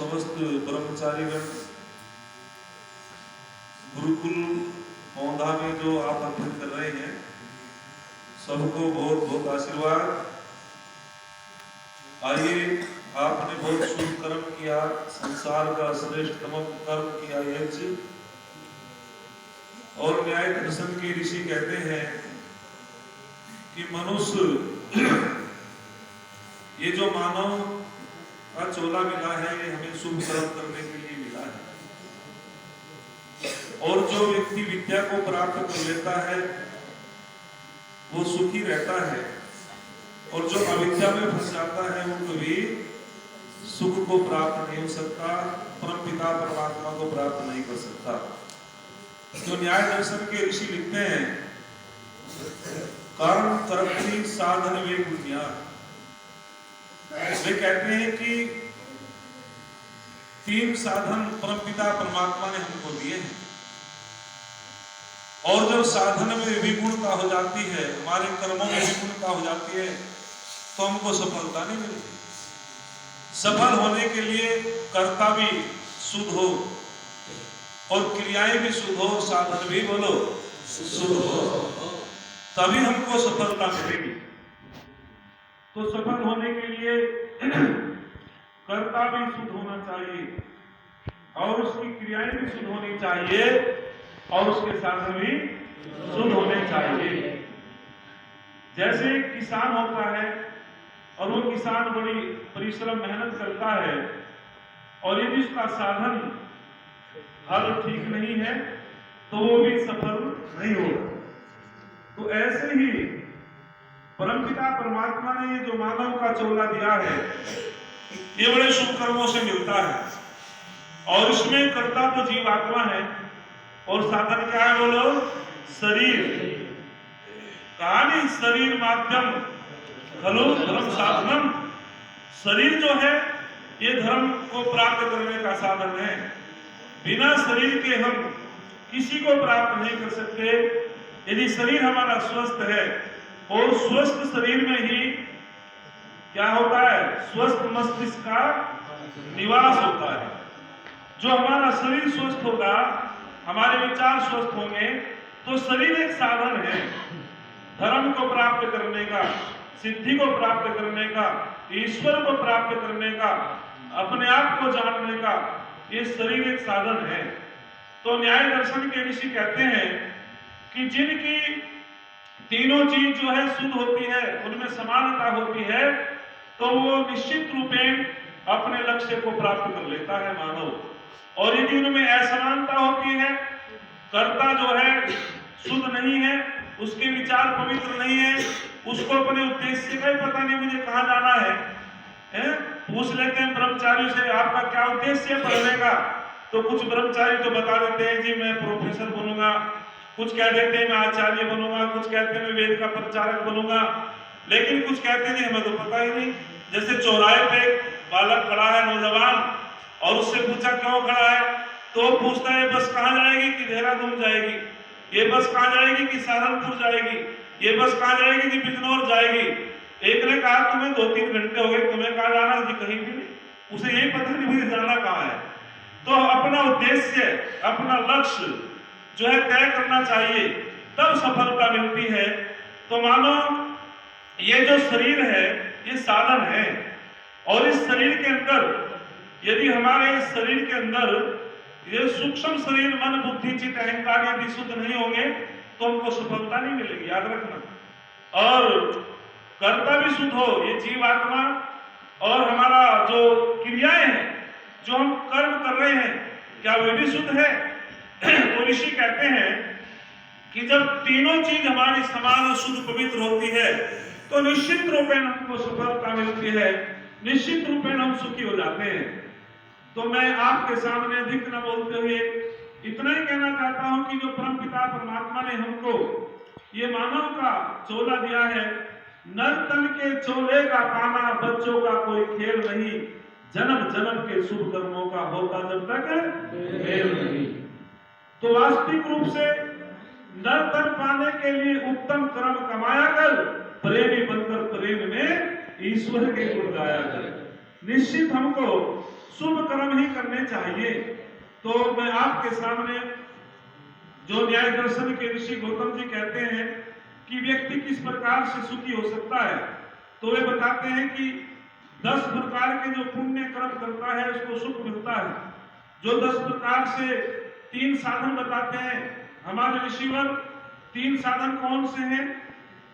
समस्त ब्रह्मचारीगण गुरुकुल मौंधा में जो आप अध्ययन कर रहे हैं, सबको बहुत बहुत आशीर्वाद। आइए, आपने बहुत शुभ कर्म किया, संसार का श्रेष्ठतम कर्म किया यज्ञ। और न्याय दर्शन के ऋषि कहते हैं कि मनुष्य ये जो मानव का चोला मिला है, ये हमें शुभ कर्म करने के लिए मिला है। और जो व्यक्ति विद्या को प्राप्त कर लेता है वो सुखी रहता है, और जो अविद्या में फंस जाता है वो कभी सुख को प्राप्त नहीं हो सकता, परमपिता परमात्मा को प्राप्त नहीं कर सकता। जो न्याय दर्शन के ऋषि लिखते हैं, कर्म कर्तृ साधन वे पुण्या, वे कहते हैं कि 3 साधन परमपिता परमात्मा ने हमको दिए हैं, और जब साधन में विगुणता हो जाती है, हमारे कर्मों में विगुणता हो जाती है, तो हमको सफलता नहीं मिलती। सफल होने के लिए कर्ता भी शुद्ध हो और क्रियाएं भी शुद्ध हो, साधन भी बोलो शुद्ध हो, तभी हमको सफलता मिलेगी। तो सफल होने के लिए कर्ता भी शुद्ध होना चाहिए, और उसकी क्रियाएं भी शुद्ध होनी चाहिए, और उसके साधन भी शुद्ध होने चाहिए। जैसे किसान होता है और वो किसान बड़ी परिश्रम मेहनत करता है, और यदि उसका साधन हल ठीक नहीं है तो वो भी सफल नहीं होगा। तो ऐसे ही परमपिता परमात्मा ने ये जो मानव का चोला दिया है, ये बड़े शुभ कर्मों से मिलता है, और इसमें कर्ता तो जीवात्मा है, और साधन क्या है बोलो? शरीर। कहानी शरीर माध्यम खलु धर्म साधनम। शरीर जो है ये धर्म को प्राप्त करने का साधन है। बिना शरीर के हम किसी को प्राप्त नहीं कर सकते। यदि शरीर हमारा स्वस्थ है, और स्वस्थ शरीर में ही क्या होता है? स्वस्थ मस्तिष्क का निवास होता है। जो हमारा शरीर स्वस्थ होगा, हमारे विचार स्वस्थ होंगे, तो शरीर एक साधन है धर्म को प्राप्त करने का, सिद्धि को प्राप्त करने का, ईश्वर को प्राप्त करने का, अपने आप को जानने का। ये शरीर एक साधन है। तो न्याय दर्शन के ऋषि कहते हैं कि जिनकी तीनों चीज जो है शुद्ध होती है, उनमें समानता होती है, तो वो निश्चित रूपेण अपने लक्ष्य को प्राप्त कर लेता है मानव। और यदि उनमें असमानता होती है, कर्ता जो है शुद्ध नहीं है, उसके विचार पवित्र नहीं है, उसको अपने उद्देश्य का ही पता नहीं मुझे कहाँ जाना है, पूछ लेते हैं ब्रह्मचारी से आपका क्या उद्देश्य है पढ़ने का, तो कुछ ब्रह्मचारी तो बता देते हैं जी मैं प्रोफेसर बनूंगा, कुछ कह देते हैं मैं आचार्य बनूंगा, कुछ कहते हैं मैं वेद का प्रचारक बनूंगा, लेकिन कुछ कहते हैं जी हमें तो पता ही नहीं। जैसे चौराहे पे बालक खड़ा है, नौजवान, और उससे पूछा क्यों खड़ा है, तो पूछता है बस कहाँ जाएगी कि देहरादून जाएगी, ये बस कहाँ जाएगी कि सहारनपुर जाएगी, ये बस कहाँ जाएगी कि बिजनौर जाएगी। एक ने कहा तुम्हें 2-3 घंटे हो गए, तुम्हें कहाँ जाना जी? कहीं भी नहीं, उसे यही पता नहीं मुझे जाना कहाँ है। तो अपना उद्देश्य, अपना लक्ष्य जो है तय करना चाहिए, तब सफलता मिलती है। तो मानो ये जो शरीर है ये साधन है, और इस शरीर के अंदर यदि हमारे इस शरीर के अंदर ये सूक्ष्म शरीर मन बुद्धि चित्त अहंकार यदि शुद्ध नहीं होंगे तो हमको सफलता नहीं मिलेगी, याद रखना। और कर्ता भी शुद्ध हो, ये जीवात्मा, और हमारा जो क्रियाएं हैं, जो हम कर्म कर रहे हैं, क्या वे भी शुद्ध है? तो ऋषि कहते हैं कि जब तीनों चीज हमारी समान और शुद्ध पवित्र होती है, तो निश्चित रूपेण हमको सफलता मिलती है, निश्चित रूपेण हम सुखी हो जाते हैं। तो मैं आपके सामने अधिक न बोलते हुए इतना ही कहना चाहता हूं कि जो परमपिता परमात्मा ने हमको ये मानव का चोला दिया है, नर तन के चोले का पाना बच्चों का कोई खेल नहीं, जन्म जन्म के शुभ कर्मों का होता जब तक मेल नहीं। तो वास्तविक रूप से नर तन पाने के लिए उत्तम कर्म कमाया कर, प्रेमी बनकर प्रेम में ईश्वर के गुण गाया कर। निश्चित हमको शुभ कर्म ही करने चाहिए। तो मैं आपके सामने जो न्याय दर्शन के ऋषि गौतम जी कहते हैं कि व्यक्ति किस प्रकार से सुखी हो सकता है, तो वे बताते हैं कि 10 प्रकार के जो पुण्य कर्म करता है उसको सुख मिलता है। जो 10 प्रकार से 3 साधन बताते हैं हमारे ऋषिवर, 3 साधन कौन से हैं?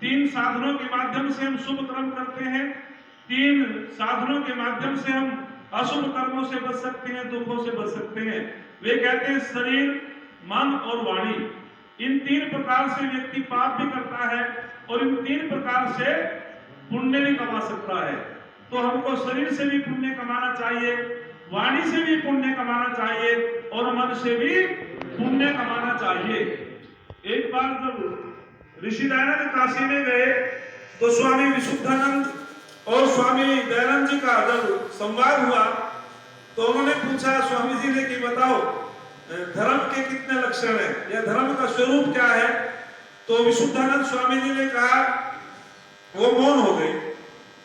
3 साधनों के माध्यम से हम शुभ कर्म करते हैं, 3 साधनों के माध्यम से हम अशुभ कर्मों से बच सकते हैं, दुखों से बच सकते हैं। वे कहते हैं शरीर, मन और वाणी, इन 3 प्रकार से व्यक्ति पाप भी करता है और इन 3 प्रकार से पुण्य भी कमा सकता है। तो हमको शरीर से भी पुण्य कमाना चाहिए, वाणी से भी पुण्य कमाना चाहिए और मन से भी पुण्य कमाना चाहिए। एक बार जब ऋषि दयानंद काशी में गए तो स्वामी विशुद्धानंद और स्वामी दयानंद जी का जब संवाद हुआ तो उन्होंने पूछा स्वामी जी ने कि बताओ धर्म के कितने लक्षण हैं या धर्म का स्वरूप क्या है? तो विशुद्धानंद स्वामी जी ने कहा, वो मौन हो गए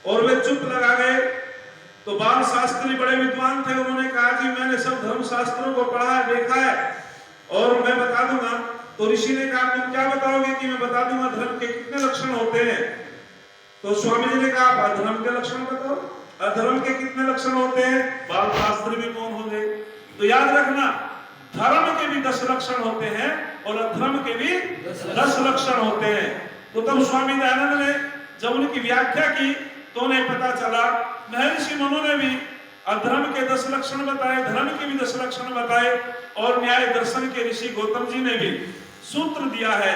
और वे चुप लगा गए। तो बाल शास्त्री बड़े विद्वान थे, उन्होंने कहा जी मैंने सब धर्म शास्त्रों को पढ़ा है, देखा है और मैं बता दूंगा। तो ऋषि ने कहा तुम क्या बताओगे? कि मैं बता दूंगा धर्म के कितने लक्षण होते हैं। तो स्वामी जी ने कहा आप अधर्म के लक्षण बताओ। अधर्म के कितने लक्षण होते हैं? बाल शास्त्री भी मौन हो गए। तो याद रखना धर्म के भी 10 लक्षण होते हैं और अधर्म के भी 10 लक्षण होते हैं। तो तब स्वामी दयानंद ने जब उनकी व्याख्या की तो उन्हें पता चला महर्षि मनु ने भी अधर्म के 10 लक्षण बताए, धर्म के भी 10 लक्षण बताए और न्याय दर्शन के ऋषि गौतम जी ने भी सूत्र दिया है।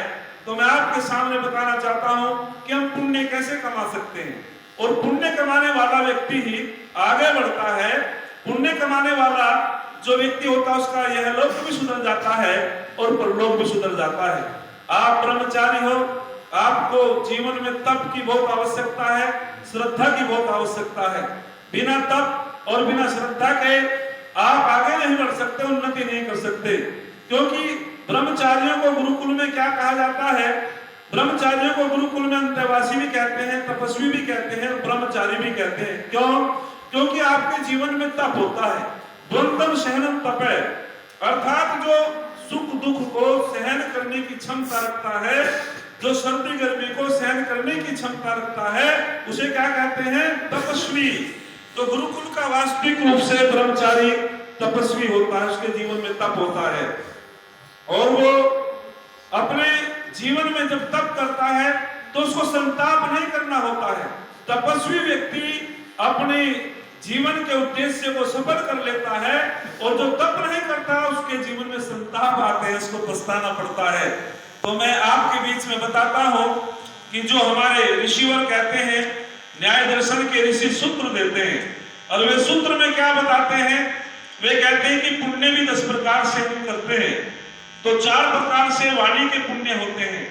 तो मैं आपके सामने बताना चाहता हूं कि हम पुण्य कैसे कमा सकते हैं और पुण्य कमाने वाला व्यक्ति ही आगे बढ़ता है। पुण्य कमाने वाला जो व्यक्ति होता है उसका यह लोक भी सुधर जाता है और परलोक भी सुधर जाता है। आप ब्रह्मचारी हो, आपको जीवन में तप की बहुत आवश्यकता है, श्रद्धा की बहुत आवश्यकता है। बिना तप और बिना श्रद्धा के आप आगे नहीं बढ़ सकते, उन्नति नहीं कर सकते। क्योंकि ब्रह्मचारियों को गुरुकुल में क्या कहा जाता है? ब्रह्मचारियों को गुरुकुल में अंतर्वासी भी कहते हैं, तपस्वी भी कहते हैं, ब्रह्मचारी भी कहते हैं। क्यों? क्योंकि आपके जीवन में तप होता है। द्वंद्वम सहनम तप है, अर्थात जो सुख दुख को सहन करने की क्षमता रखता है, जो सर्दी गर्मी को सहन करने की क्षमता रखता है, उसे क्या कहते हैं? तपस्वी। तो गुरुकुल का वास्तविक रूप से ब्रह्मचारी तपस्वी होता है, उसके जीवन में तप होता है और वो अपने जीवन में जब तप करता है तो उसको संताप नहीं करना होता है। तपस्वी व्यक्ति अपने जीवन के उद्देश्य को सफल कर लेता है और जो तप नहीं करता उसके जीवन में संताप आते हैं, उसको पछताना पड़ता है। तो मैं आपके बीच में बताता हूं कि जो हमारे ऋषिवर कहते हैं, न्याय दर्शन के ऋषि सूत्र देते हैं और वे सूत्र में क्या बताते हैं? वे कहते हैं कि पुण्य भी 10 प्रकार से हम करते हैं। तो 4 प्रकार से वाणी के पुण्य होते हैं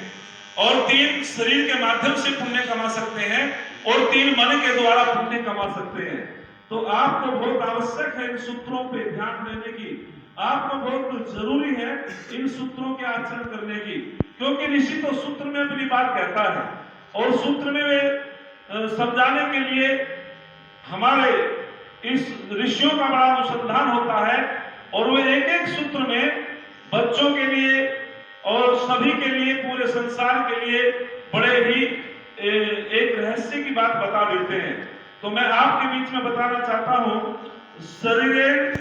और 3 शरीर के माध्यम से पुण्य कमा सकते हैं और 3 मन के द्वारा पुण्य कमा सकते हैं। तो आपको बहुत आवश्यक है इन सूत्रों पे ध्यान देने की, आपको बहुत जरूरी है इन सूत्रों के आचरण करने की। क्योंकि ऋषि तो सूत्र में अपनी बात कहता है और सूत्र में वे समझाने के लिए हमारे इस ऋषियों का बड़ा अनुसंधान होता है और वे एक एक सूत्र में बच्चों के लिए और सभी के लिए, पूरे संसार के लिए बड़े ही एक रहस्य की बात बता देते हैं। तो मैं आपके बीच में बताना चाहता हूं, शरीर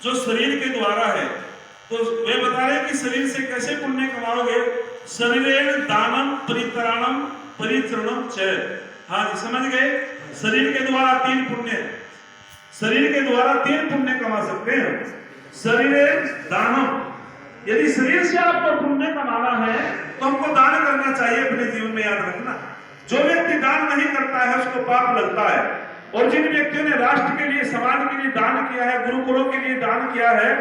जो शरीर के द्वारा है, तो वे बता रहे हैं कि शरीर से कैसे पुण्य कमाओगे। शरीर दानम परित्राणम परिचरणम च। हाँ जी, समझ गए? शरीर के द्वारा 3 पुण्य, शरीर के द्वारा 3 पुण्य कमा सकते हैं। शरीर दानम, यदि शरीर से आपको पुण्य कमाना है तो हमको दान करना चाहिए अपने जीवन में, याद रखना। जो व्यक्ति दान नहीं करता है उसको पाप लगता है। और जिन व्यक्तियों ने राष्ट्र के लिए, समाज के लिए दान किया है, गुरुकुलों के लिए दान किया है,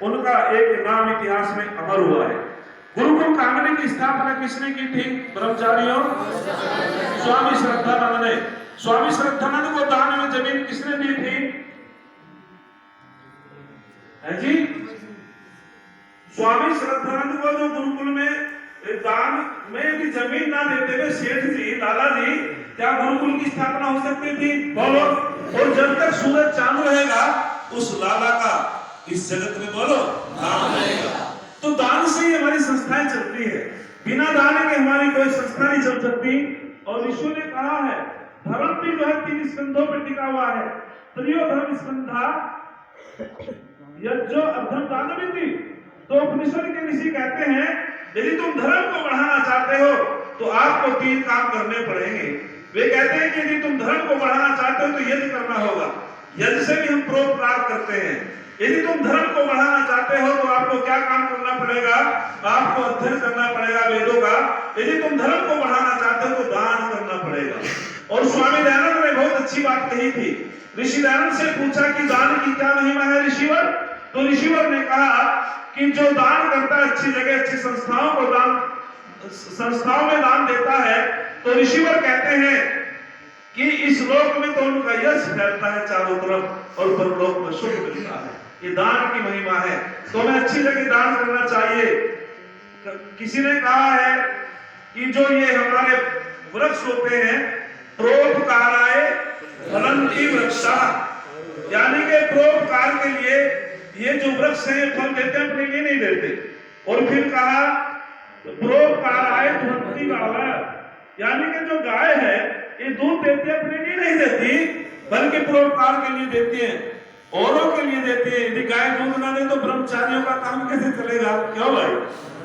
उनका एक नाम इतिहास में अमर हुआ है। गुरुकुल कांगड़ी की स्थापना किसने की थी? ब्रह्मचारियों, स्वामी श्रद्धानंद ने। स्वामी श्रद्धानंद को दान में जमीन किसने दी थी? है जी, स्वामी श्रद्धानंद को जो गुरुकुल में दान में भी जमीन ना देते हुए सेठ जी, लाला जी, क्या गुरुकुल की स्थापना हो सकती थी? बोलो। और जब तक सूरज चांद रहेगा उस लाला का इस जगत में बोलो नाम रहेगा। तो दान से ही हमारी संस्थाएं चलती है, बिना दान के हमारी कोई संस्था नहीं चल सकती। और ईश्वर ने कहा है धर्म भी जो है 3 स्कंधों पर टिका हुआ है। त्रियो धर्म स्कंधा यज्ञो अधर्म दानमिति। तो उपनिषद के ऋषि कहते हैं यदि तुम धर्म को बढ़ाना चाहते हो तो आपको 3 काम करने पड़ेंगे। वे कहते हैं कि यदि तुम धर्म को बढ़ाना चाहते हो तो यज्ञ करना होगा, यज्ञ से भी हम परोपकार करते हैं। यदि तुम धर्म को बढ़ाना चाहते हो तो आपको क्या काम करना पड़ेगा, आपको अध्ययन करना पड़ेगा वेदों का। यदि तुम धर्म को बढ़ाना चाहते हो तो दान करना पड़ेगा। और स्वामी दयानंद ने बहुत अच्छी बात कही थी। ऋषि दयानंद से पूछा कि दान की क्या महिमा है ऋषिवर, तो ऋषिवर ने कहा कि जो दान करता है अच्छी जगह अच्छी संस्थाओं को दान, संस्थाओं में दान देता है, तो ऋषिवर कहते हैं कि इस लोक में तो उनका यश फैलता है चारों तरफ और परलोक में सुख मिलता है। ये दान की महिमा है। तो हमें अच्छी जगह दान करना चाहिए। किसी ने कहा है कि जो ये हमारे वृक्ष होते हैं परोपकाराय फलन्ति वृक्षा, यानी कि परोपकार के लिए ये जो वृक्ष है फल देते हैं, अपने लिए नहीं देते। और फिर कहा परोपकाराय फलन्ति गावः, यानी कि जो गाय है ये दूध देती है, अपने लिए नहीं देती बल्कि परोपकार के लिए देती है, औरों के लिए देती है। यदि गाय दूध ना दे तो ब्रह्मचारियों का काम कैसे चलेगा, क्यों भाई?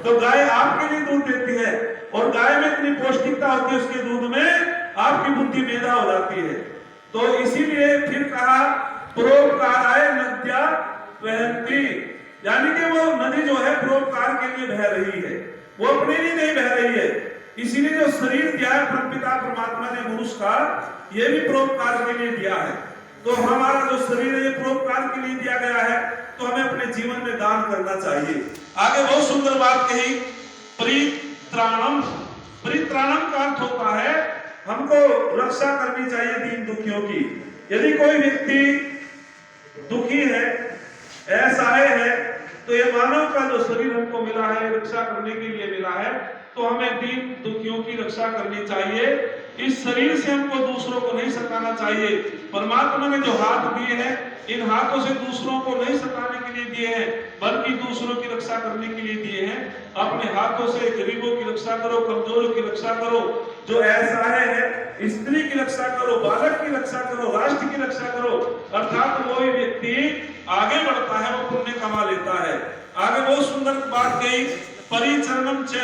तो गाय आपके लिए दूध देती है और गाय में इतनी पौष्टिकता होती है उसके दूध में, आपकी बुद्धि मेधा हो जाती है। तो इसीलिए फिर कहा परोपकाराय नद्या वहन्ति, यानी कि वो नदी जो है परोपकार के लिए बह रही है, वो अपने लिए नहीं बह रही है। इसीलिए जो शरीर दिया है परमपिता परमात्मा ने मनुष्य का, ये भी परोपकार के लिए दिया है। तो हमारा जो शरीर है ये परोपकार के लिए दिया गया है, तो हमें अपने जीवन में दान करना चाहिए। आगे बहुत सुंदर बात कही, परित्राणम। परित्राणम का अर्थ होता है हमको रक्षा करनी चाहिए दीन दुखियों की। यदि कोई व्यक्ति दुखी है, असहाय है, तो ये मानव का जो शरीर हमको मिला है रक्षा करने के लिए मिला है, तो हमें दीन दुखियों की रक्षा करनी चाहिए। इस शरीर से हमको दूसरों को नहीं सताना चाहिए। परमात्मा ने जो हाथ दिए हैं इन हाथों से दूसरों को नहीं सताने के लिए दिए हैं, बल्कि दूसरों की रक्षा करने के लिए दिए हैं। अपने हाथों से गरीबों की रक्षा करो, कमजोरों की रक्षा करो, जो असहाय है स्त्री की रक्षा करो, बालक की रक्षा करो, राष्ट्र की रक्षा करो। अर्थात वो व्यक्ति आगे बढ़ता है, वो पुण्य कमा लेता है। आगे बहुत सुंदर बात कही, परिचरणम च,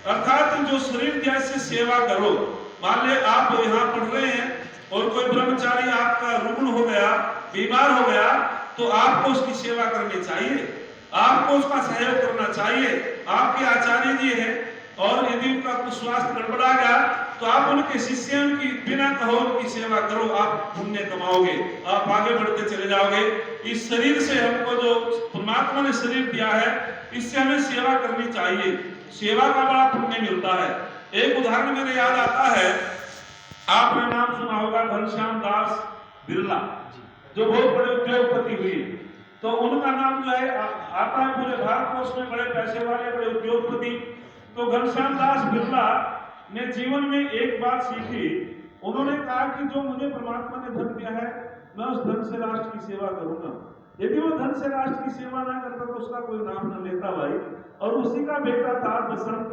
अर्थात जो शरीर दिया से सेवा करो। मान ले आप यहाँ पढ़ रहे हैं और कोई ब्रह्मचारी आपका रुग्ण हो गया, बीमार हो गया, तो आपको उसकी सेवा करनी चाहिए, आपको उसका सहयोग करना चाहिए। आपके आचार्य जी हैं और यदि उनका कुछ स्वास्थ्य गड़बड़ा गया तो आप उनके शिष्य उनकी बिना कहो उनकी सेवा करो, आप पुण्य कमाओगे, आप आगे बढ़ते चले जाओगे। इस शरीर से हमको जो परमात्मा ने शरीर दिया है इससे हमें सेवा करनी चाहिए, सेवा का बड़ा पुण्य मिलता है। एक उदाहरण मेरे याद आता है, आपने नाम सुना होगा घनश्याम दास बिरला, जो बहुत बड़े उद्योगपति हुए। तो उनका नाम जो है आता है पूरे भारतवर्ष में, बड़े पैसे वाले बड़े उद्योगपति। तो घनश्याम दास बिरला ने जीवन में एक बात सीखी, उन्होंने कहा कि जो मुझे परमात्मा ने धन दिया है मैं उस धन से राष्ट्र की सेवा करूंगा। यदि वो धन से राष्ट्र की सेवा ना करता तो उसका कोई नाम न लेता भाई। और उसी का बेटा था बसंत,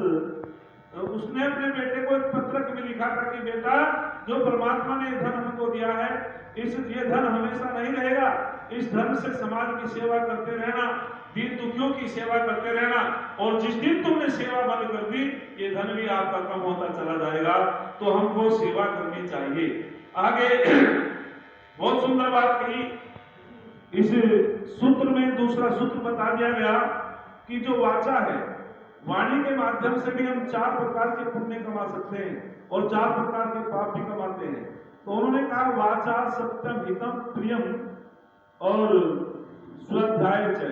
उसने अपने बेटे को एक पत्रक में लिखा था कि बेटा जो परमात्मा ने धन हमको दिया है ये धन हमेशा नहीं रहेगा, इस धन से समाज की सेवा करते रहना, दीन दुखियों की सेवा करते रहना, और जिस दिन तुमने सेवा बंद कर दी ये धन भी आपका कम होता चला जाएगा। तो हमको सेवा करनी चाहिए। आगे बहुत सुंदर बात कही, इस सूत्र में दूसरा सूत्र बता दिया गया कि जो वाचा है, वाणी के माध्यम से भी हम 4 प्रकार के पुण्य कमा सकते हैं और 4 प्रकार के पाप भी कमाते हैं। तो उन्होंने कहा वाचा सत्यम हितम प्रियम और स्वाध्याय च।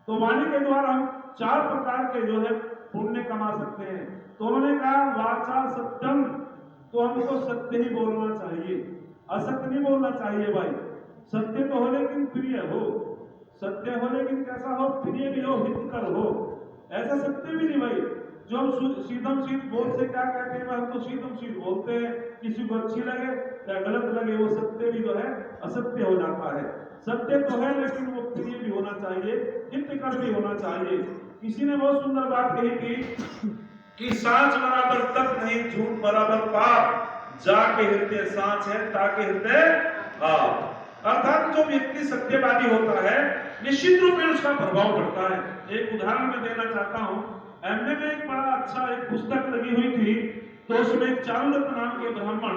तो वाणी के द्वारा हम 4 प्रकार के जो है पुण्य कमा सकते हैं। तो उन्होंने कहा वाचा सत्यम, तो हमको सत्य ही बोलना चाहिए, असत्य नहीं बोलना चाहिए भाई। सत्य तो हो लेकिन प्रिय हो, सत्य हो लेकिन कैसा हो, प्रिय भी हो, हितकर हो। ऐसा सत्य भी नहीं भाई जो सीधम सीध बोल से क्या कहते हैं, हम तो सीधम सीध बोलते हैं, किसी को अच्छी लगे या गलत लगे, वो सत्य भी जो है असत्य हो जाता है। सत्य तो है लेकिन वो प्रिय भी होना चाहिए, हितकर भी होना चाहिए। किसी ने बहुत सुंदर बात कही थी कि सांच बराबर तक नहीं, झूठ बराबर पाप, जाके हृदय सांच है ताके हृदय पाप। अर्थात जो व्यक्ति सत्यवादी होता है निश्चित रूप में उसका प्रभाव पड़ता है। एक उदाहरण मैं देना चाहता हूं। एमए में एक बड़ा अच्छा एक पुस्तक लगी हुई थी, तो उसमें एक चारुदत्त नाम के ब्राह्मण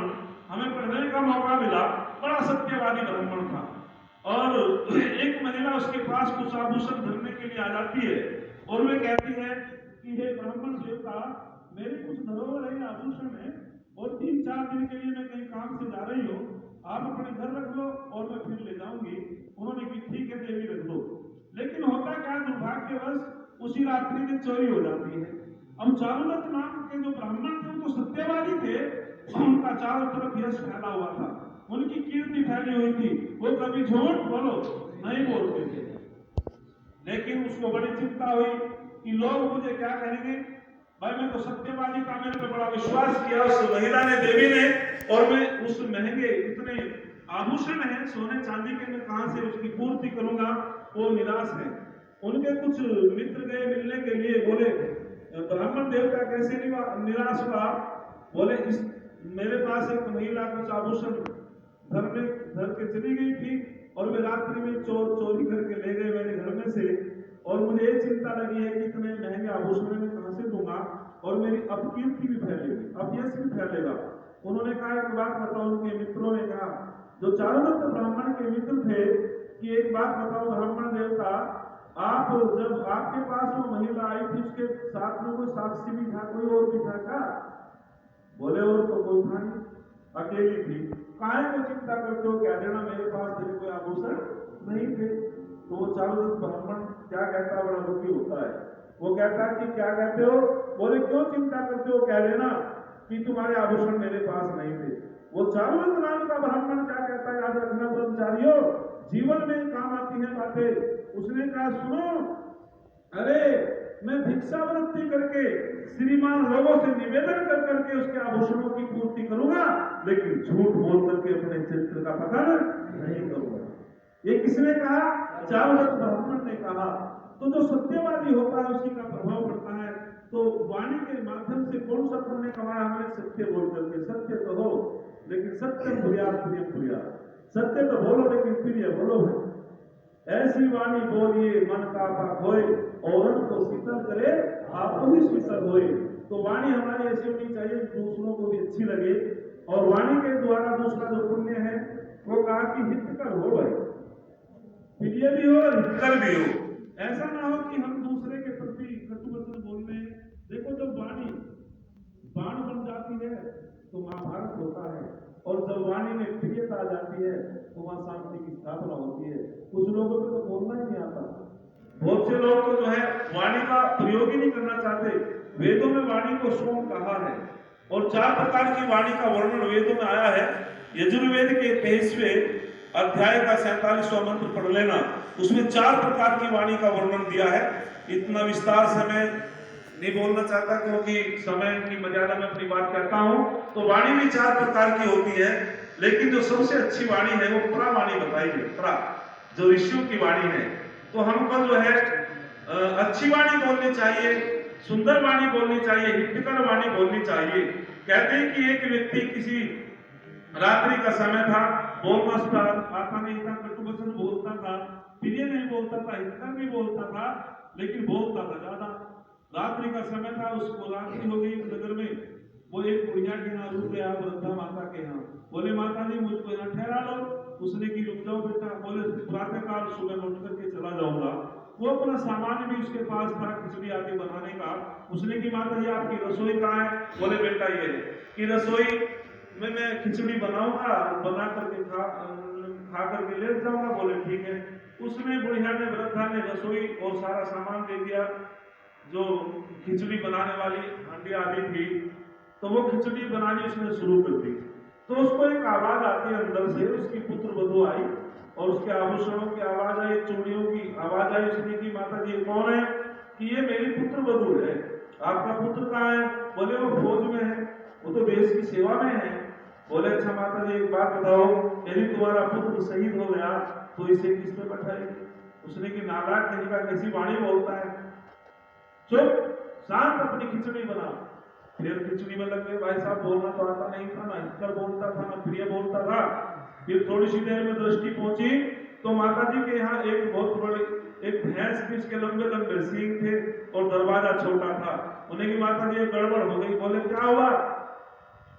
हमें पढ़ने का मौका मिला। बड़ा सत्यवादी ब्राह्मण था और एक महिला उसके पास कुछ आभूषण धरने के लिए आ जाती है और वे कहती है कि हे ब्राह्मण देवता, मेरे कुछ धरोहर है, आभूषण है और 3-4 दिन के लिए मैं कहीं काम से जा रही हूँ, आप अपने घर रख लो और मैं फिर ले जाऊंगी। उन्होंने की ठीक है देवी रख लो। लेकिन होता क्या, दुर्भाग्यवश उसी रात्रि में चोरी हो जाती है। अब चारुदत्त नाम के जो ब्राह्मण थे वो तो सत्यवादी थे, उनका चारों तरफ यश फैला हुआ था, उनकी कीर्ति फैली हुई थी, वो कभी झूठ बोलो नहीं बोलते थे। लेकिन उसको बड़ी चिंता हुई कि लोग मुझे क्या कहेंगे, भाई मैं तो सत्यवादी का, मेरे पे बड़ा विश्वास किया उस महिला ने, देवी ने, और मैं उस महंगे इतने आभूषण है सोने चांदी के, मैं कहां से उसकी पूर्ति करूंगा, वो निराश है। उनके कुछ मित्र गए मिलने के लिए, बोले ब्राह्मण देवता कैसे निराश हुआ, बोले इस मेरे पास एक महिला कुछ आभूषण धर के चली गई थी और वे रात्रि में चोरी करके ले गए मेरे घर में से, और मुझे ये चिंता लगी है कि इतने महंगे आभूषण में कहां से दूंगा और मेरी अपकीर्ति भी फैलेगी, अपयश भी फैलेगा। उन्होंने कहा एक बात बताओ, उनके मित्रों ने कहा, जो चारुदत्त ब्राह्मण के मित्र थे, कि एक बात बताओ ब्राह्मण देवता, आप जब आपके पास वो महिला आई थी उसके साथ में कोई साक्षी भी था, कोई और भी था क्या? बोले और तो कोई था नहीं, अकेली थी। काहे को चिंता करते हो, क्या देना, मेरे पास तेरे कोई आभूषण नहीं थे। तो वो चारुदत्त ब्राह्मण क्या कहता, बड़ा दुखी होता है। वो कहता है कि क्या कहते हो, बोले क्यों चिंता करते हो, कह लेना कि तुम्हारे आभूषण मेरे पास नहीं थे। वो चारुदत्त नाम का ब्राह्मण क्या कहता है, याद रखना ब्रह्मचारियों, जीवन में काम आती है बातें। उसने कहा सुनो, अरे मैं भिक्षावृत्ति करके श्रीमान लोगों से निवेदन कर करके उसके आभूषणों की पूर्ति करूंगा, लेकिन झूठ बोल करके अपने चरित्र का पता नहीं करूंगा। ये किसने कहा? चारुदत्त ब्राह्मण ने कहा। तो जो सत्यवादी होता है उसी का प्रभाव पड़ता है। तो वाणी के माध्यम से कौन सा पुण्य कमाया हमने? सत्य बोल करके। सत्य तो हो लेकिन सत्य प्रिय, सत्य तो बोलो लेकिन प्रिय बोलो है। ऐसी वाणी बोलिए मन का होए, औरन को शीतल करे आप ही शीतल होए। तो वाणी हमारी ऐसी होनी चाहिए दूसरों को भी अच्छी लगे, और वाणी के द्वारा दूसरा जो पुण्य है वो कहा कि हितकर हो, भाई प्रिय भी हो और हितकर भी हो। ऐसा ना हो कि हम दूसरे के प्रति कटु वचन बोलने। देखो जब वाणी बाण बन जाती है तो महाभारत होता है, और जब वाणी में प्रियता आ जाती है तो वहां शांति की स्थापना होती है। कुछ लोगों को तो बोलना ही नहीं आता, बहुत से लोग तो जो है वाणी का प्रयोग ही नहीं करना चाहते। वेदों में वाणी को सोम कहा है, और 4 प्रकार की वाणी का वर्णन वेदों में आया है। यजुर्वेद के 23वें अध्याय का 47वां मंत्र पढ़ लेना, उसमें 4 प्रकार की वाणी का वर्णन दिया है। इतना विस्तार से मैं नहीं बोलना चाहता क्योंकि समय की मर्यादा में अपनी बात कहता हूं। तो वाणी भी 4 प्रकार की होती है, लेकिन जो सबसे अच्छी वाणी है वो प्रा वाणी बताई है। प्रा जो ऋषियों की वाणी है। तो हमको जो है अच्छी वाणी बोलनी चाहिए, सुंदर वाणी बोलनी चाहिए, हितकर वाणी बोलनी चाहिए। कहते हैं कि एक व्यक्ति किसी रात्रि का समय था, बोलना आता नहीं था, कटु वचन बोलता था, प्रिय नहीं बोलता था, हितकर नहीं बोलता था, लेकिन बोलता था ज्यादा। रात्रि का समय था, उसको रात्रि हो गई नगर में। वो एक बुढ़िया के यहाँ रुक गया, वृद्धा माता के यहाँ। बोले माता जी मुझको यहाँ ठहरा लो। उसने की रुक जाओ बेटा। बोले प्रातःकाल सुबह में उठ करके चला जाऊंगा। वो अपना सामान भी उसके पास था खिचड़ी आदि बनाने का। उसने की माता जी आपकी रसोई कहाँ है? बोले बेटा ये है कि रसोई में मैं खिचड़ी बनाऊंगा, बना करके खा करके लेट जाऊंगा। बोले ठीक है। उसने बुढ़िया ने, वृद्धा ने रसोई और सारा सामान दे दिया, जो खिचड़ी बनाने वाली हांडी आदि थी। तो वो खिचड़ी बनानी उसने शुरू कर दी। तो उसको एक आवाज आती है अंदर से, उसकी पुत्र वधू आई और उसके आभूषणों की आवाज आई, चूड़ियों की आवाज आई। उसने की माता जी कौन है? कि ये मेरी पुत्र वधू है। आपका पुत्र कहाँ है? बोले वो फौज में है, वो तो देश की सेवा में है। बोले अच्छा माता जी एक बात बताओ, यदि तुम्हारा पुत्र शहीद हो गया तो इसे किस पे बैठाएगी? उसने की नालायक कहीं का कैसी वाणी बोलता है, चुप शांत अपनी खिचड़ी बनाओ। फिर खिचड़ी में लग गए, भाई साहब बोलना तो आता नहीं था, ना हितकर बोलता था, ना प्रिय बोलता था। फिर थोड़ी सी देर में दृष्टि पहुंची तो माता जी के यहाँ एक बहुत बड़े एक भैंस थी, इसके लंबे लंबे सींग थे और दरवाजा छोटा था। उन्हें की माता जी गड़बड़ हो गई। बोले क्या हुआ?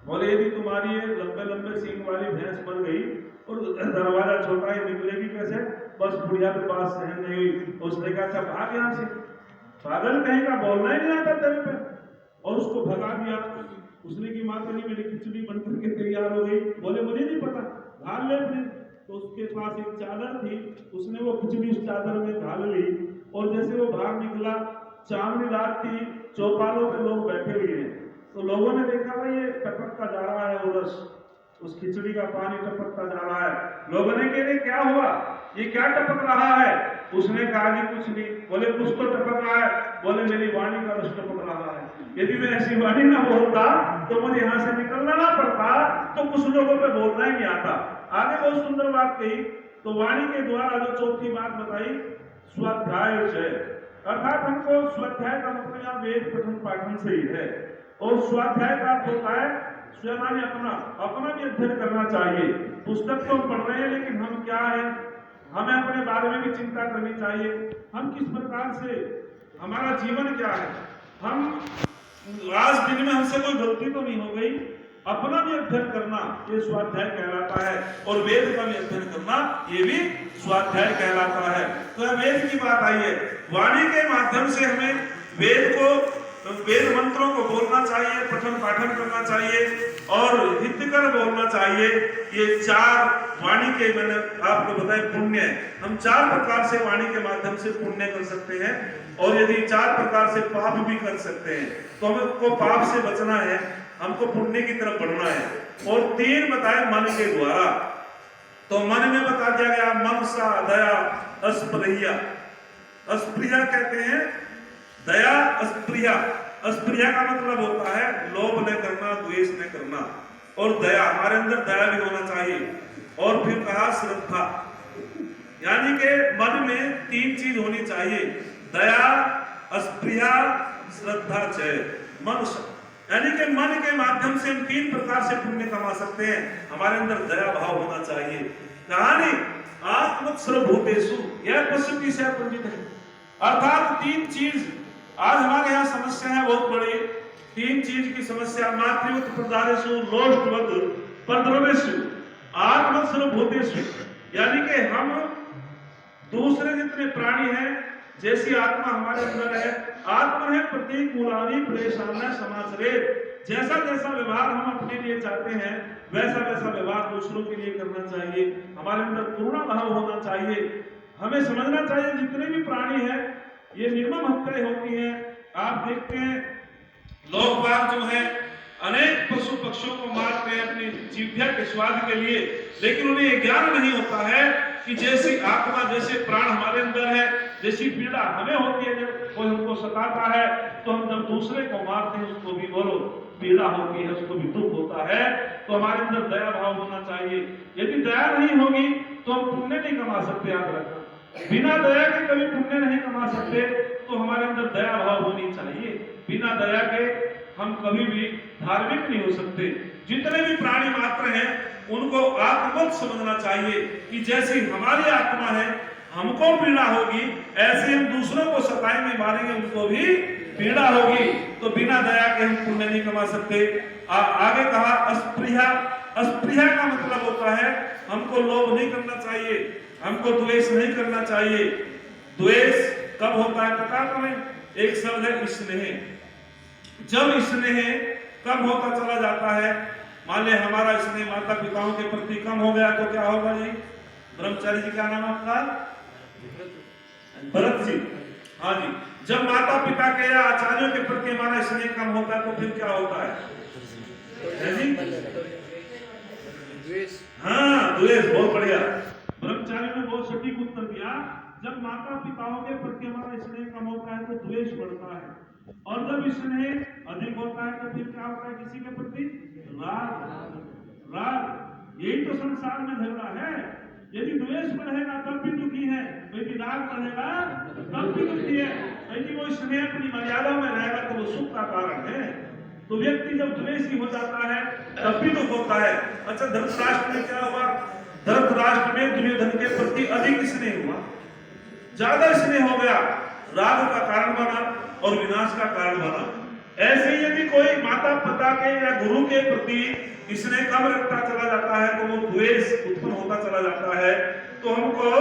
बोले यदि तुम्हारी ये लंबे लंबे सींग वाली भैंस मर गई और दरवाजा छोटा है, निकलेगी कैसे? बस बुढ़िया के पास सहन नहीं हुई। उसने कहा अच्छा भाग यहाँ से, पागल कहीं का, बोलना ही नहीं आता तेरे पे, और उसको भगा दिया। उसने की माता जी मेरी खिचड़ी बनकर के तैयार हो गई। बोले मुझे नहीं पता, घाल ले अपने। तो उसके पास एक चादर थी, उसने वो खिचड़ी उस चादर में घाल ली और जैसे वो बाहर निकला, चांदनी रात थी, चौपालों पे लोग बैठे हुए हैं। तो लोगों ने देखा भाई ये टपकता जा रहा है, वो रस, उस खिचड़ी का पानी टपकता जा रहा है। लोगों ने कहे क्या हुआ, ये क्या टपक रहा है? उसने कहा कि कुछ नहीं। बोले कुछ तो टपक रहा है। बोले मेरी वाणी का रस टपक रहा है। यदि मैं ऐसी वाणी ना बोलता तो मुझे यहाँ से निकलना ना पड़ता, तो कुछ लोगों पे बोलना ही नहीं आता। आगे बहुत सुंदर बात कही। तो वाणी के द्वारा जो चौथी बात बताई, स्वाध्याय है, अर्थात हमको स्वाध्याय का मतलब यहाँ वेद पठन पाठन से ही है। और स्वाध्याय का अर्थ होता है स्वयं अपना भी अध्ययन करना चाहिए। पुस्तक तो हम पढ़ रहे हैं, लेकिन हम क्या है, हमें अपने बारे में भी चिंता करनी चाहिए। हम किस प्रकार से, हमारा जीवन क्या है, हम आज दिन में हमसे कोई गलती तो नहीं हो गई, अपना भी अध्ययन करना ये स्वाध्याय कहलाता है। और वेद का भी अध्ययन करना ये भी स्वाध्याय कहलाता है। तो वेद की बात आई है, वाणी के माध्यम से हमें वेद को, वेद मंत्रों को बोलना चाहिए, पठन पाठन करना चाहिए और हितकर बोलना चाहिए। ये चार वाणी के, मैंने आपको बताया पुण्य, हम चार प्रकार से वाणी के माध्यम से पुण्य कर सकते हैं और यदि चार प्रकार से पाप भी कर सकते हैं। तो हमको पाप से बचना है, हमको पुण्य की तरफ बढ़ना है। और तीन बताए मन के द्वारा। तो मन में बता दिया गया मनसा, दया, अस्पृहा। अस्पृहा कहते हैं दया, अस्पृहा। अस्पृहा का मतलब होता है लोभ न करना, द्वेष न करना। और दया, हमारे अंदर दया भी होना चाहिए। और फिर कहा श्रद्धा, यानी कि मन में तीन चीज होनी चाहिए, दया, अस्पृहा, श्रद्धा, जय। मन, यानी कि मन के माध्यम से हम तीन प्रकार से पुण्य कमा सकते हैं। हमारे अंदर दया भाव होना चाहिए। कहानी आत्मक सर्वभूतेषु, यह पशुपति से पंडित है। अर्थात तीन चीज आज हमारे यहाँ समस्या है बहुत बड़ी। तीन चीज की समस्या, मातृवत प्रदारेषु, लोष्टवत परद्रवेषु, आत्मक सर्वभूतेषु, यानी कि हम दूसरे जितने प्राणी हैं, जैसी आत्मा हमारे अंदर है, आत्मा है प्रतीक मूलानी प्रेषाना समाचरे। जैसा जैसा व्यवहार हम अपने लिए चाहते हैं, वैसा वैसा व्यवहार दूसरों के लिए करना चाहिए। हमारे अंदर करुणा भाव होना चाहिए। हमें समझना चाहिए जितने भी प्राणी हैं ये निर्मम हत्याएं होती हैं। आप देखते हैं लोग बाग जो है अनेक पशु पक्षियों को मारते हैं अपनी जीविका के स्वाद के लिए, लेकिन उन्हें ये ज्ञान नहीं होता है कि जैसी आत्मा, जैसे प्राण हमारे अंदर है, जैसी पीड़ा हमें होती है जब कोई हमको सताता है, तो हम जब दूसरे को मारते हैं उसको भी बोलो पीड़ा होती है, उसको भी दुख होता है। तो हमारे अंदर दया भाव होना चाहिए। यदि दया नहीं होगी तो हम पुण्य नहीं कमा सकते। याद रखना, बिना दया के कभी पुण्य नहीं कमा सकते। तो हमारे अंदर दया भाव होनी चाहिए। बिना दया के हम कभी भी धार्मिक नहीं हो सकते। जितने भी प्राणी मात्र हैं उनको आत्मवत समझना चाहिए कि जैसी हमारी आत्मा है हमको पीड़ा होगी, ऐसे हम दूसरों को सताएंगे, मारेंगे, उनको भी पीड़ा होगी। तो बिना दया के हम पुण्य नहीं कमा सकते। आगे कहा अस्पृहा। अस्पृहा का मतलब होता है हमको लोभ नहीं करना चाहिए, हमको द्वेष नहीं करना चाहिए। द्वेष कब होता है पता तुम्हें? एक शब्द है स्नेह। जब स्नेह कब होता चला जाता है, मान ले हमारा स्नेह माता पिताओं के प्रति कम हो गया तो क्या होगा जी? ब्रह्मचारी जी, क्या नाम आपका? भरत जी। हाँ जी, जब माता पिता के या आचार्यों के प्रति हमारा स्नेह कम होता है तो फिर क्या होता है जी? हाँ, द्वेष। बहुत बढ़िया, ब्रह्मचारी ने बहुत सटीक उत्तर दिया। जब माता पिताओं के प्रति हमारा स्नेह कम होता है तो द्वेष बढ़ता है। और जब स्नेह अधिक होता है तो फिर क्या होता है किसी के प्रति? राग। राग, यही तो संसार में झगड़ा है। यदि द्वेष बढ़ेगा तब भी दुखी है, यदि राग बढ़ेगा तब भी दुखी है। यदि वो स्नेह अपनी मर्यादा में रहेगा तो वो सुख का कारण है। तो व्यक्ति जब द्वेषी हो जाता है तब भी दुख होता है। अच्छा, धृतराष्ट्र में क्या हुआ? धृतराष्ट्र में दुर्योधन के प्रति अधिक स्नेह हुआ, ज्यादा स्नेह हो गया, राग का कारण बना और विनाश का कारण बना। ऐसे ही यदि कोई माता पिता के या गुरु के प्रति स्नेह कम रखता चला जाता है तो वो द्वेष उत्पन्न होता चला जाता है। तो हमको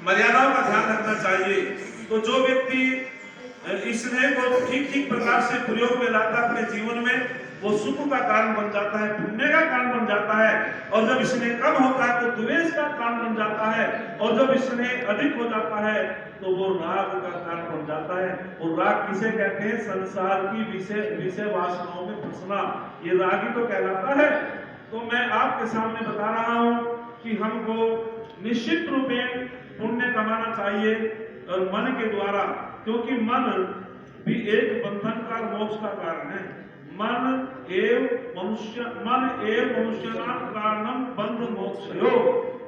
मर्यादाओं का ध्यान रखना चाहिए। तो जो व्यक्ति स्नेह को ठीक ठीक प्रकार से प्रयोग में लाता अपने जीवन में, वो सुख का कारण बन जाता है, पुण्य का कारण बन जाता है। और जब स्नेह कम होता है तो द्वेष का कारण बन जाता है। और जब स्नेह अधिक हो जाता है तो वो राग का कारण बन जाता है। और राग किसे कहते हैं? संसार की विषय वासनाओं में फंसना, ये राग ही तो कहलाता है। तो मैं आपके सामने बता रहा हूं कि हमको निश्चित रूप में पुण्य कमाना चाहिए और मन के द्वारा, क्योंकि मन भी एक बंधन का मोक्ष का कारण है। मन एव मनुष्यनां कारणम बंध मोक्षयो।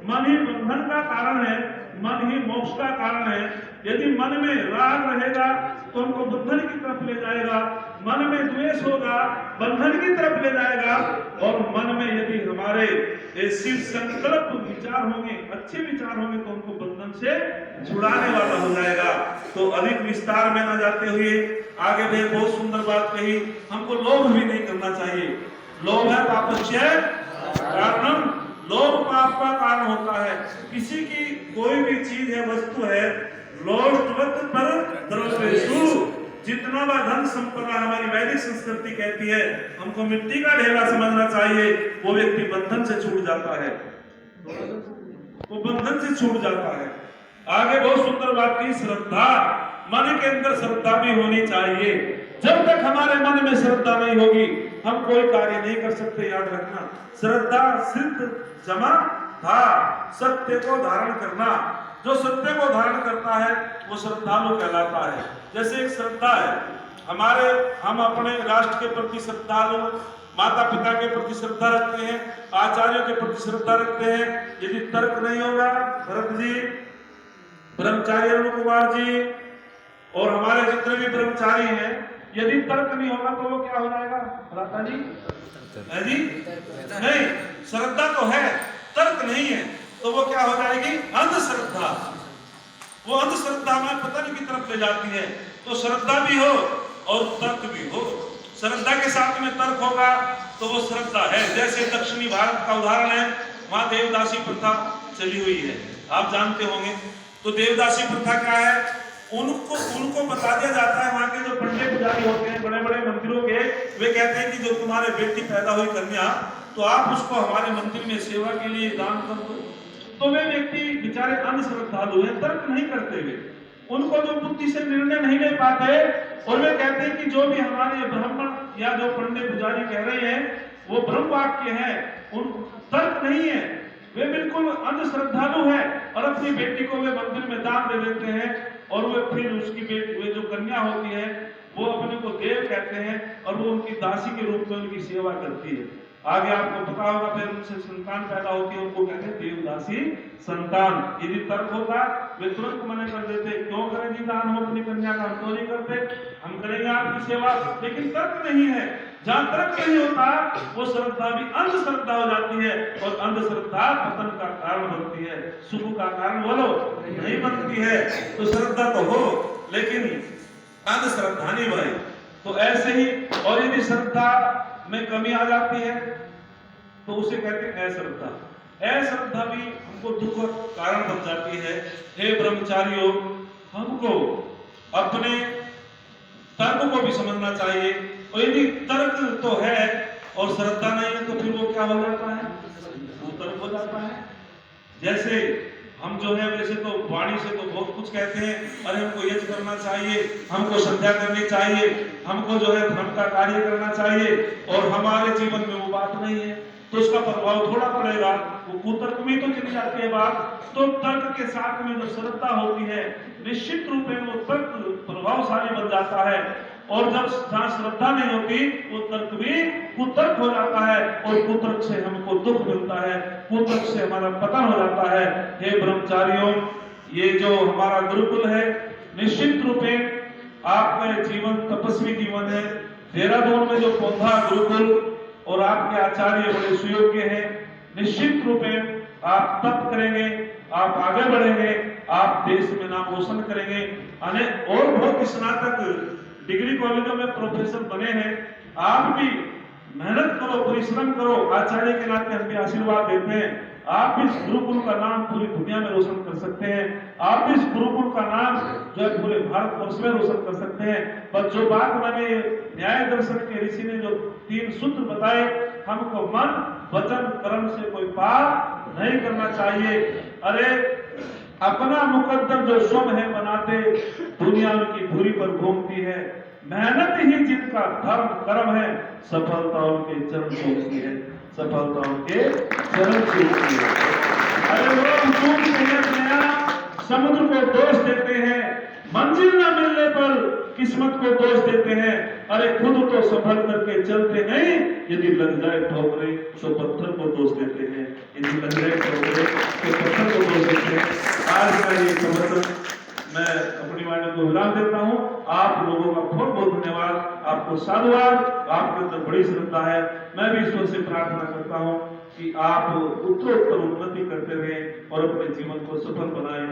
मन ही बंधन का कारण है, मन ही मोक्ष का कारण है। यदि मन में राग रहेगा तो हमको बंधन की तरफ ले जाएगा, मन में द्वेष होगा बंधन की तरफ ले जाएगा। और मन में यदि हमारे शिव संकल्प विचार होंगे, अच्छे विचार होंगे, तो उनको बंधन से छुड़ाने वाला हो जाएगा। तो अधिक विस्तार में न जाते हुए आगे भी बहुत सुंदर बात कही, हमको लोभ भी नहीं करना चाहिए। लोभ है पापस्य कारणम, लोभ पाप का कारण होता है। किसी की कोई भी चीज है, वस्तु है, लोभवत् पर द्रव्येषु, जितना बड़ा धन संपदा हमारी वैदिक संस्कृति कहती है, हमको मिट्टी का ढेला समझना चाहिए। वो व्यक्ति बंधन से छूट जाता है, वो बंधन से छूट जाता है। आगे बहुत सुंदर बात की, श्रद्धा। मन के अंदर श्रद्धा भी होनी चाहिए। जब तक हमारे मन में श्रद्धा नहीं होगी हम कोई कार्य नहीं कर सकते। याद रखना, श्रद्धा सिद्ध जमा था, सत्य को धारण करना। जो सत्य को धारण करता है वो श्रद्धालु कहलाता है। जैसे एक श्रद्धा है, हम अपने राष्ट्र के प्रति श्रद्धालु, माता पिता के प्रति श्रद्धा रखते हैं, आचार्यों के प्रति श्रद्धा रखते हैं। यदि तर्क नहीं होगा, भरत जी, ब्रह्मचारी अरुण कुमार जी और हमारे जितने भी ब्रह्मचारी हैं, यदि तर्क नहीं होगा तो वो क्या हो जाएगा? राता जी है जी? नहीं, श्रद्धा तो है, तर्क नहीं है, तो वो क्या हो जाएगी? अंधश्रद्धा। वो अंधश्रद्धा में पतन की तरफ ले जाती है। तो श्रद्धा भी हो और तर्क भी हो। श्रद्धा के साथ में तर्क होगा तो वो श्रद्धा है। जैसे दक्षिणी भारत का उदाहरण है, वहां देवदासी प्रथा चली हुई है, आप जानते होंगे। तो देवदासी प्रथा क्या है? उनको बता दिया जाता है, वहां के जो पंडित पुजारी होते हैं बड़े बड़े मंदिरों के, वे कहते हैं कि जो तुम्हारे बेटी पैदा हुई कन्या, तो आप उसको हमारे मंदिर में सेवा के लिए दान कर दो। तो वे व्यक्ति बेचारे अंधश्रद्धालु हैं, तर्क नहीं करते हुए, उनको जो बुद्धि से निर्णय नहीं ले पाते, और वे कहते हैं कि जो भी हमारे ब्राह्मण या जो पंडित पुजारी कह रहे हैं वो ब्रह्म वाक्य है, उन तर्क नहीं है, वे बिल्कुल अंधश्रद्धालु है। और अपनी बेटी को वे मंदिर में दान दे देते हैं, और वे फिर उसकी बेटी, वे जो कन्या होती है, वो अपने को देव कहते हैं, और वो उनकी दासी के रूप में उनकी सेवा करती है। आगे आपको पता होगा, फिर उनसे संतान पैदा होती है, उनको कहते हैं देवदासी संतान। यदि तर्क होगा वे तुरंत मना कर देते, क्यों करेंगे दान हो अपनी कन्या का? हम तो नहीं करते, हम करेंगे आपकी सेवा। लेकिन तर्क नहीं है, जहां तर्क नहीं होता वो श्रद्धा भी अंधश्रद्धा हो जाती है, और अंधश्रद्धा पतन का कारण बनती है, सुख का कारण बोलो नहीं बनती है। तो श्रद्धा तो हो लेकिन अंधश्रद्धा नहीं भाई। तो ऐसे ही, और यदि श्रद्धा में कमी आ जाती है तो उसे कहते हैं अश्रद्धा। अश्रद्धा भी हमको दुख कारण बन जाती है। हे ब्रह्मचारियों, हमको अपने तर्क को भी समझना चाहिए। और यदि तर्क तो है और श्रद्धा नहीं है तो फिर वो क्या हो जाता है? वो तर्क हो जाता है। जैसे हम जो है, वैसे तो वाणी से तो बहुत कुछ कहते हैं, अरे हमको यज्ञ करना चाहिए, हमको संध्या करनी चाहिए, हमको जो है धर्म का कार्य करना चाहिए, और हमारे जीवन में वो बात नहीं है, तो उसका प्रभाव थोड़ा पड़ेगा, वो कुतर्क में तो चली जाती है बात। तो तर्क के साथ में जो श्रद्धा होती है, निश्चित रूप में वो तर्क प्रभावशाली बन जाता है। और जब जहाँ श्रद्धा नहीं होती वो तर्क भी कुतर्क हो जाता है, और कुतर्क से हमको दुख मिलता है, कुतर्क से हमारा पतन हो जाता है। हे ब्रह्मचारियों, ये जो हमारा गुरुकुल है, निश्चित रूप में आपका जीवन तपस्वी जीवन है। देहरादून में जो पौधा गुरुकुल और आपके आचार्य बड़े सुयोग्य हैं। निश्चित रूप में आप तप करेंगे, आप आगे बढ़ेंगे, आप देश में नाम रोशन करेंगे। अनेक और बहुत स्नातक डिग्री कॉलेजों में प्रोफेसर बने हैं। आप भी मेहनत करो, परिश्रम करो, आचार्य के नाते हम भी आशीर्वाद देते हैं। आप भी इस गुरुकुल का नाम पूरी दुनिया में रोशन कर सकते हैं। आप भी इस गुरुकुल का नाम जो है पूरे भारतवर्ष में रोशन कर सकते हैं। पर जो बात मैंने न्याय दर्शन के ऋषि ने जो 3 सूत्र बताए, हमको मन वचन कर्म से कोई पाप नहीं करना चाहिए। अरे अपना मुकद्दर जो स्वयं है बनाते, दुनिया उनकी धुरी पर घूमती है। मेहनत ही जिनका धर्म कर्म है, सफलता उनके चरण छूती है, सफलता उनके चरण छूती है। अरे लोग चूकते हैं, नया समुद्र को दोष देते हैं, मंजिल न मिलने पर किस्मत को दोष देते हैं। अरे खुद तो संभल करके चलते नहीं, यदि लग जाए ठोकरे तो पत्थर को दोष देते हैं, यदि लग जाए ठोकरे तो पत्थर को दोष देते हैं। आज का ये प्रवचन मैं अपनी वाणी को विराम देता हूँ। आप लोगों का बहुत बहुत धन्यवाद, आपको साधुवाद, आपके अंदर बड़ी श्रद्धा है। मैं भी ईश्वर से प्रार्थना करता हूँ कि आप उत्तरोत्तर उन्नति करते रहें और अपने जीवन को सफल बनाएं।